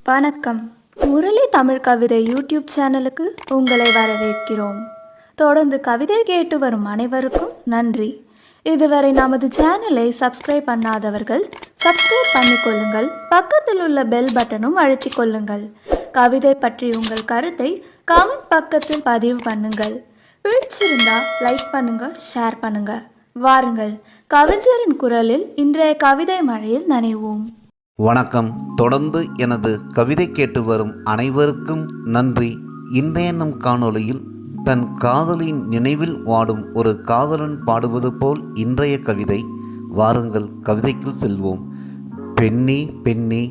வணக்கம். முரளி தமிழ் கவிதை யூடியூப் சேனலுக்கு உங்களை வரவேற்கிறோம். தொடர்ந்து கவிதை கேட்டு வரும் அனைவருக்கும் நன்றி. இதுவரை நமது சேனலை சப்ஸ்கிரைப் பண்ணாதவர்கள் சப்ஸ்கிரைப் பண்ணிக்கொள்ளுங்கள். பக்கத்தில் உள்ள பெல் பட்டனும் அழுத்திக் கொள்ளுங்கள். கவிதை பற்றி உங்கள் கருத்தை கமெண்ட் பக்கத்தில் பதிவு பண்ணுங்கள். பிடிச்சிருந்தா லைக் பண்ணுங்க, ஷேர் பண்ணுங்க. வாருங்கள், கவிஞரின் குரலில் இன்றைய கவிதை மழையில் நனைவோம். வணக்கம். தொடர்ந்து எனது கவிதை கேட்டு வரும் அனைவருக்கும் நன்றி. இன்றைய நம் காணொளியில் தன் காதலின் நினைவில் வாடும் ஒரு காதலன் பாடுவது போல் இன்றைய கவிதை. வாருங்கள், கவிதைக்குள் செல்வோம். பெண்ணே பெண்ணே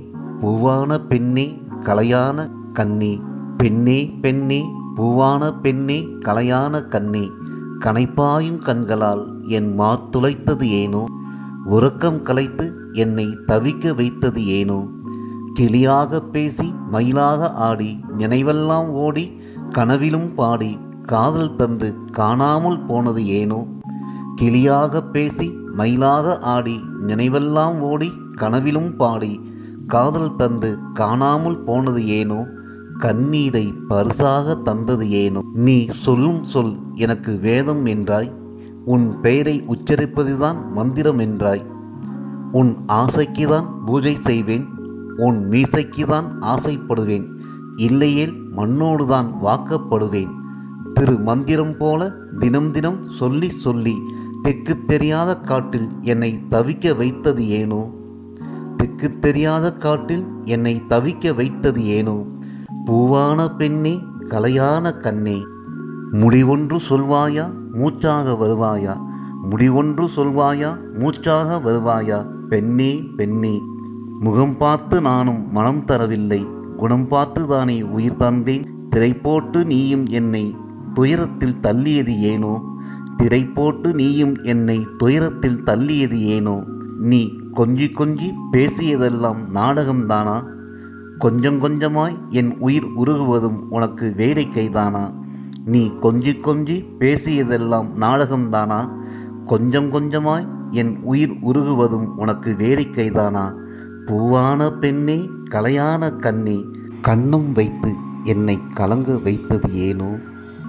பூவான பெண்ணே கலையான கண்ணே, பெண்ணே பெண்ணே பூவான பெண்ணே கலையான கண்ணே, கனைப்பாயும் கண்களால் என் மாத்துளைத்தது ஏனோ, உறக்கம் கலைத்து என்னை தவிக்க வைத்தது ஏனோ, கிளியாக பேசி மயிலாக ஆடி நினைவெல்லாம் ஓடி கனவிலும் பாடி காதல் தந்து காணாமல் போனது ஏனோ, கிளியாக பேசி மயிலாக ஆடி நினைவெல்லாம் ஓடி கனவிலும் பாடி காதல் தந்து காணாமல் போனது ஏனோ, கண்ணீரை பரிசாக தந்தது ஏனோ. நீ சொல்லும் சொல் எனக்கு வேதம் என்றாய், உன் பெயரை உச்சரிப்பதுதான் மந்திரம் என்றாய், உன் ஆசைக்குதான் பூஜை செய்வேன், உன் மீசைக்குதான் ஆசைப்படுவேன், இல்லையேல் மண்ணோடுதான் வாக்கப்படுவேன். திரு மந்திரம் போல தினம் தினம் சொல்லி சொல்லி திக்கு தெரியாத காட்டில் என்னை தவிக்க வைத்தது ஏனோ, திக்கு தெரியாத காட்டில் என்னை தவிக்க வைத்தது ஏனோ, பூவான பெண்ணே கலையான கண்ணே, முடிவொன்று சொல்வாயா மூச்சாக வருவாயா, முடிவொன்று சொல்வாயா மூச்சாக வருவாயா, பெண்ணே பெண்ணே முகம் பார்த்து நானும் மனம் தரவில்லை, குணம் பார்த்து தானே உயிர் தந்தேன், திரை போட்டு நீயும் என்னை துயரத்தில் தள்ளியது ஏனோ, திரை போட்டு நீயும் என்னை துயரத்தில் தள்ளியது ஏனோ, நீ கொஞ்சி கொஞ்சி பேசியதெல்லாம் நாடகம்தானா, கொஞ்சம் கொஞ்சமாய் என் உயிர் உருகுவதும் உனக்கு வேடிக்கைதானா, நீ கொஞ்சி கொஞ்சி பேசியதெல்லாம் நாடகம்தானா, கொஞ்சம் கொஞ்சமாய் என் உயிர் உருகுவதும் உனக்கு வேடிக்கைதானா, பூவான பெண்ணே கலையான கண்ணே, கண்ணும் வைத்து என்னை கலங்க வைத்தது ஏனோ,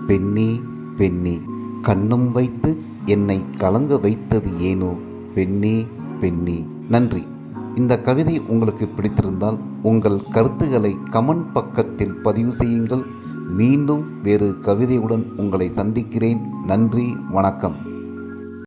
பெண்ணே பெண்ணே கண்ணும் வைத்து என்னை கலங்க வைத்தது ஏனோ, பெண்ணே பெண்ணே. நன்றி. இந்த கவிதை உங்களுக்கு பிடித்திருந்தால் உங்கள் கருத்துக்களை கமெண்ட் பக்கத்தில் பதிவு செய்யுங்கள். மீண்டும் வேறு கவிதையுடன் உங்களை சந்திக்கிறேன். நன்றி, வணக்கம்.